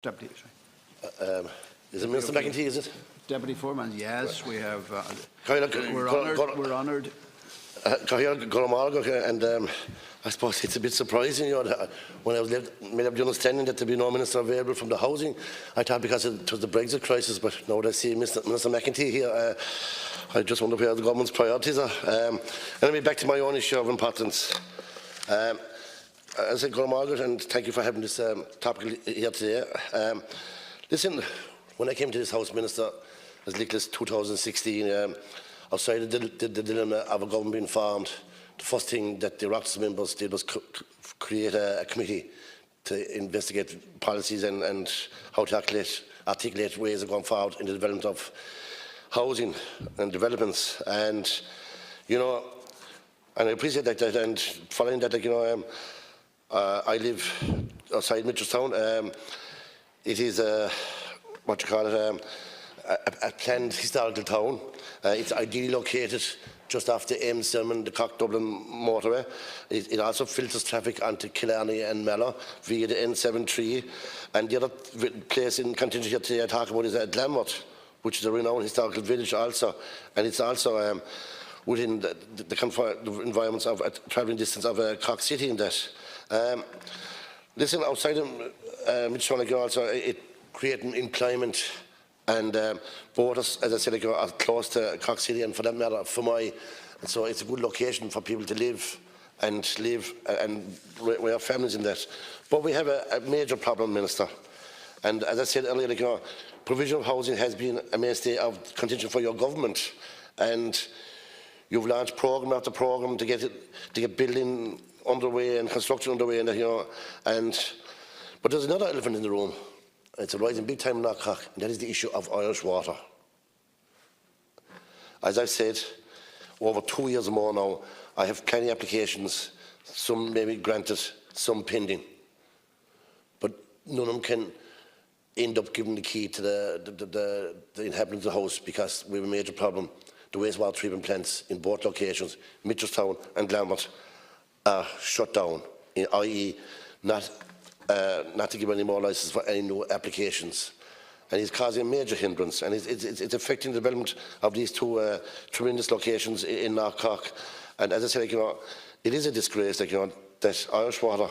Deputy. Is it Minister McEntee, is it? Deputy Foreman, yes, we have. We're honoured. And I suppose it's a bit surprising, that when I was made up the understanding that there be no minister available from the housing, I thought because it was the Brexit crisis, but now that I see Minister McEntee here, I just wonder where the government's priorities are. Anyway, back to my own issue of importance. As I said, Margaret, and thank you for having this topic here today. Listen, when I came to this House, Minister, as little as 2016, outside the dilemma of a government being formed, the first thing that the Oireachtas members did was create a committee to investigate policies and how to articulate ways of going forward in the development of housing and developments. And, and I appreciate that, and following that, I live outside Mitchelstown. It is a planned historical town. It's ideally located just after M7, the Cork-Dublin motorway. It also filters traffic onto Killarney and Mallow via the N73. And the other place in contingency here today I talk about is Glenworth, which is a renowned historical village also. And it's also within the environments of a travelling distance of Cork City in that. Listen, outside of Mitchelstown, also it creating employment. And borders, as I said, are close to Cork City, and for that matter, and so it's a good location for people to live and we have families in that. But we have a major problem, Minister. And as I said earlier, provision of housing has been a mainstay of contention for your government, and you've launched programme after programme to get building underway and construction underway, but there's another elephant in the room. It's arising big time in Knockcock, and that is the issue of Irish water. As I've said, over 2 years or more now, I have plenty of applications, some maybe granted, some pending. But none of them can end up giving the key to the inhabitants of the house, because we have a major problem. The wastewater treatment plants in both locations, Mitchelstown and Glenworth, are shut down, i.e. not to give any more licences for any new applications. And it's causing a major hindrance, and it's affecting the development of these two tremendous locations in North Cork. And as I said, it is a disgrace that Irish Water,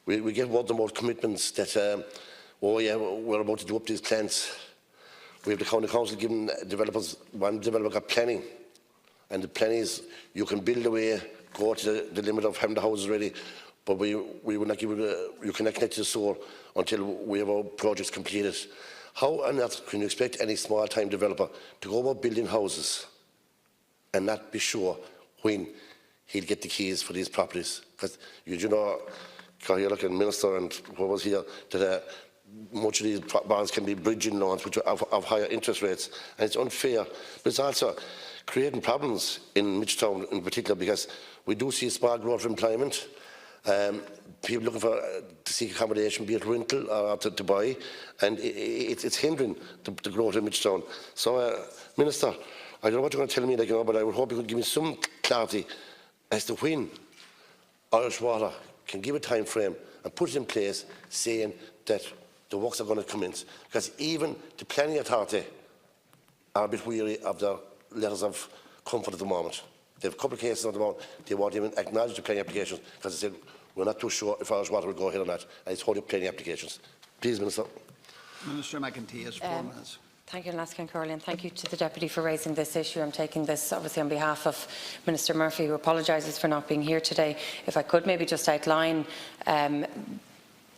we get word about commitments that, we're about to do up these plants. We have the County Council giving developers, one developer got planning, and the plan is you can build away, go to the limit of having the houses ready, but we will not give you cannot connect to the sewer until we have our projects completed. How on earth can you expect any small-time developer to go about building houses and not be sure when he'll get the keys for these properties? Because you're looking, Minister, and what was here, that much of these bonds can be bridging loans, which are of higher interest rates, and it's unfair. But it's also creating problems in Mitchelstown in particular, because we do see a small growth of employment. People looking to seek accommodation, be it rental or to buy, and it's hindering the growth of Mitchelstown. So, Minister, I don't know what you're going to tell me, but I would hope you could give me some clarity as to when Irish Water can give a time frame and put it in place, saying that the works are going to commence. Because even the planning authority are a bit weary of their letters of comfort at the moment. They have a couple of cases at the moment. They won't even acknowledge the planning applications because they said we're not too sure if Irish Water will go ahead or not, and it's holding up planning applications. Please, Minister. Minister McEntee has 4 minutes. Thank you, Laskin Curley, and thank you to the Deputy for raising this issue. I'm taking this obviously on behalf of Minister Murphy, who apologises for not being here today. If I could maybe just outline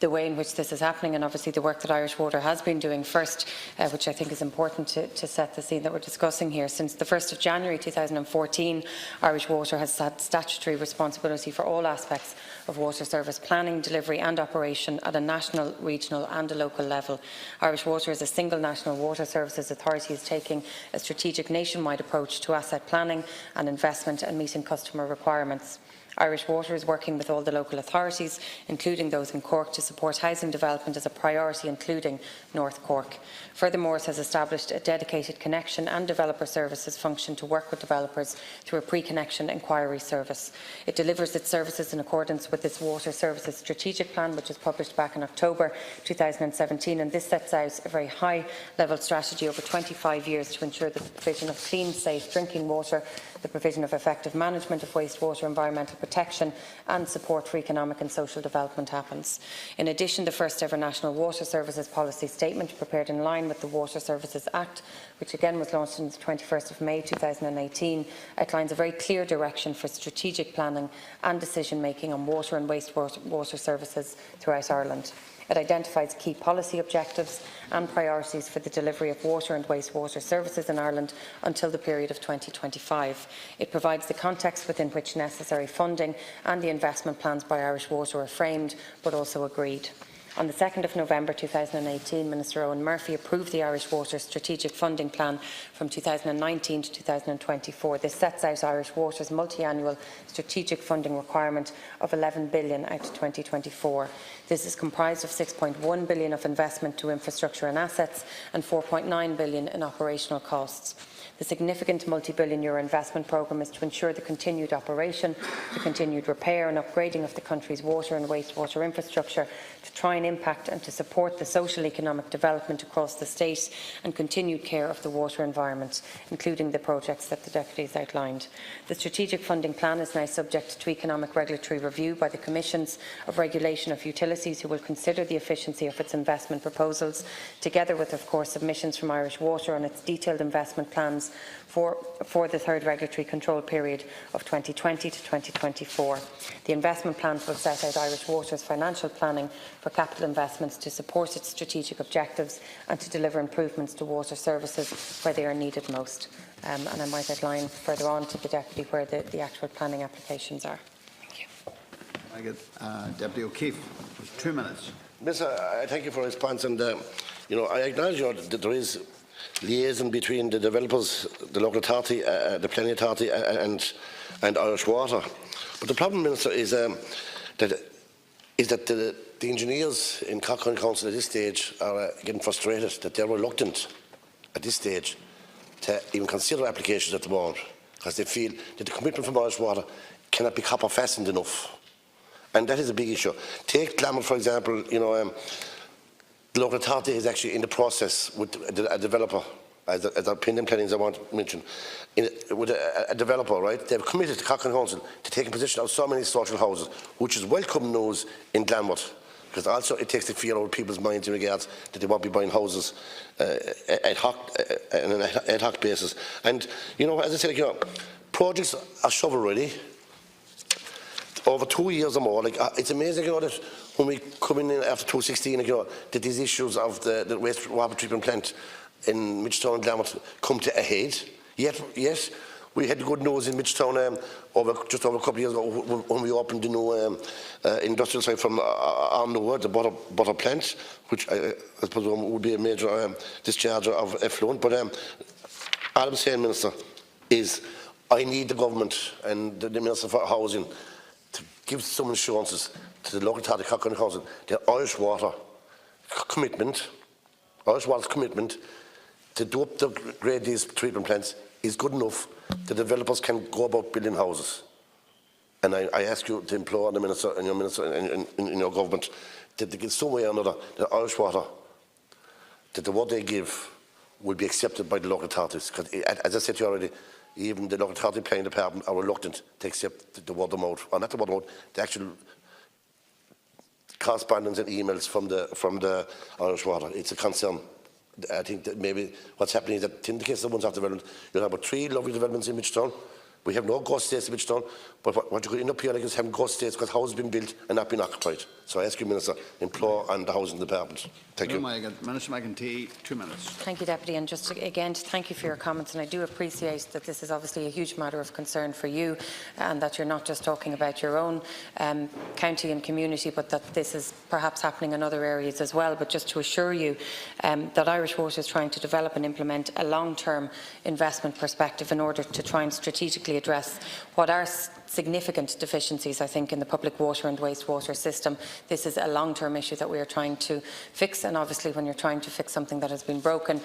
the way in which this is happening, and obviously the work that Irish Water has been doing first, which I think is important to set the scene that we're discussing here. Since the 1st of January 2014, Irish Water has had statutory responsibility for all aspects of water service planning, delivery and operation at a national, regional and a local level. Irish Water is a single national water services authority, is taking a strategic nationwide approach to asset planning and investment and meeting customer requirements. Irish Water is working with all the local authorities, including those in Cork, to support housing development as a priority, including North Cork. Furthermore, it has established a dedicated connection and developer services function to work with developers through a pre-connection inquiry service. It delivers its services in accordance with its Water Services Strategic Plan, which was published back in October 2017, and this sets out a very high-level strategy over 25 years to ensure the provision of clean, safe drinking water, the provision of effective management of wastewater, environmental protection and support for economic and social development happens. In addition, the first ever National Water Services Policy Statement, prepared in line with the Water Services Act, which again was launched on the 21st of May 2018, outlines a very clear direction for strategic planning and decision-making on water and wastewater services throughout Ireland. It identifies key policy objectives and priorities for the delivery of water and wastewater services in Ireland until the period of 2025. It provides the context within which necessary funding and the investment plans by Irish Water are framed, but also agreed. On the 2nd of November 2018, Minister Eoin Murphy approved the Irish Water Strategic Funding Plan from 2019 to 2024. This sets out Irish Water's multi-annual strategic funding requirement of £11 billion out to 2024. This is comprised of £6.1 billion of investment to infrastructure and assets and £4.9 billion in operational costs. The significant multi-billion euro investment programme is to ensure the continued operation, the continued repair and upgrading of the country's water and wastewater infrastructure, to try and impact and to support the social economic development across the state and continued care of the water environment, including the projects that the Deputy has outlined. The strategic funding plan is now subject to economic regulatory review by the Commissions of Regulation of Utilities, who will consider the efficiency of its investment proposals, together with, of course, submissions from Irish Water on its detailed investment plans for the third regulatory control period of 2020 to 2024. The investment plans will set out Irish Water's financial planning for capital investments to support its strategic objectives and to deliver improvements to water services where they are needed most. And I might outline further on to the Deputy where the actual planning applications are. Thank you. I get Deputy O'Keefe for 2 minutes. Minister, I thank you for your response, and I acknowledge that there is liaison between the developers, the local authority, the planning authority and Irish Water. But the problem, Minister, is that the engineers in Cork County Council at this stage are getting frustrated, that they're reluctant at this stage to even consider applications at the moment, because they feel that the commitment from Irish Water cannot be copper fastened enough. And that is a big issue. Take Glamorgan, for example. The local authority is actually in the process with a developer, as our opinion plannings I want to mention, with a developer, right? They've committed to Cork County Council to taking possession of so many social houses, which is welcome news in Glanmord, because also it takes the fear out of people's minds in regards that they won't be buying houses ad hoc on an ad hoc basis. And as I said, projects are shovel ready. Over 2 years or more, it's amazing, that when we come in after 2016, that these issues of the wastewater treatment plant in Midgetown and Glamorgan come to a head. Yet we had good news in Midgetown just over a couple of years ago when we opened the new industrial site from Arnoa, the butter plant, which I suppose would be a major discharger of effluent. But all I'm saying, Minister, is I need the government and the Minister for Housing to give some assurances to the local authority, Cork County Council, that Irish Water's commitment to do up the grade these treatment plants is good enough. The developers can go about building houses. And I ask you to implore the Minister and your Minister and your government that they get some way or another that Irish Water, that the word they give will be accepted by the local authorities. Because, as I said to you already, even the local authority planning department are reluctant to accept the word of mouth, or not the word of mouth, the actual correspondence and emails from the Irish Water. It's a concern. I think that maybe what's happening is that in the case of one development, you'll have about 3 lovely developments in Midgetown. We have no ghost states in Midgetown, but what you could end up here is having ghost states because houses have been built and not been occupied. So I ask you, Minister, implore on the housing department. Thank you. Minister McEntee, 2 minutes. Thank you, Deputy, and just again to thank you for your comments, and I do appreciate that this is obviously a huge matter of concern for you, and that you're not just talking about your own county and community, but that this is perhaps happening in other areas as well. But just to assure you that Irish Water is trying to develop and implement a long-term investment perspective in order to try and strategically holistically address what are significant deficiencies, I think, in the public water and wastewater system. This is a long-term issue that we are trying to fix, and obviously when you're trying to fix something that has been broken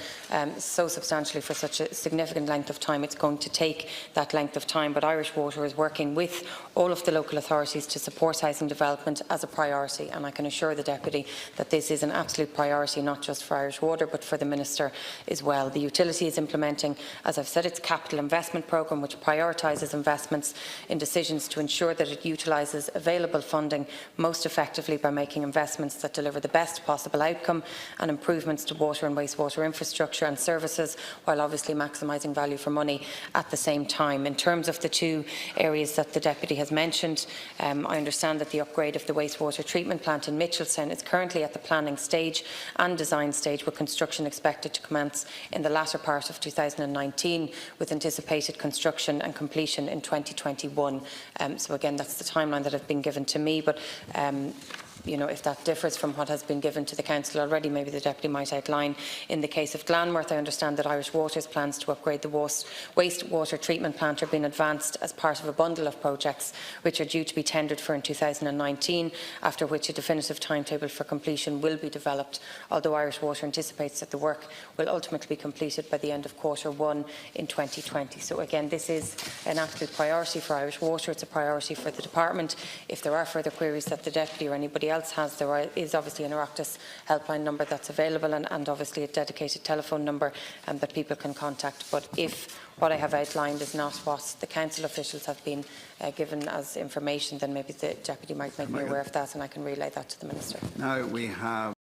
so substantially for such a significant length of time, it's going to take that length of time. But Irish Water is working with all of the local authorities to support housing development as a priority, and I can assure the Deputy that this is an absolute priority, not just for Irish Water but for the Minister as well. The utility is implementing, as I've said, its capital investment programme, which prioritises investments in decisions to ensure that it utilises available funding most effectively by making investments that deliver the best possible outcome and improvements to water and wastewater infrastructure and services, while obviously maximising value for money at the same time. In terms of the two areas that the Deputy has mentioned, I understand that the upgrade of the wastewater treatment plant in Mitchelstown is currently at the planning stage and design stage, with construction expected to commence in the latter part of 2019, with anticipated construction and completion in 2021. So again, that's the timeline that has been given to me, but you know, if that differs from what has been given to the Council already, maybe the Deputy might outline. In the case of Glanworth, I understand that Irish Water's plans to upgrade the wastewater treatment plant are being advanced as part of a bundle of projects which are due to be tendered for in 2019, after which a definitive timetable for completion will be developed, although Irish Water anticipates that the work will ultimately be completed by the end of Q1 in 2020. So again, this is an absolute priority for Irish Water. It's a priority for the Department. If there are further queries that the Deputy or anybody else has, there is obviously an Oireachtas helpline number that's available, and obviously a dedicated telephone number that people can contact. But if what I have outlined is not what the Council officials have been given as information, then maybe the Deputy might make me aware of that, and I can relay that to the Minister. Now we have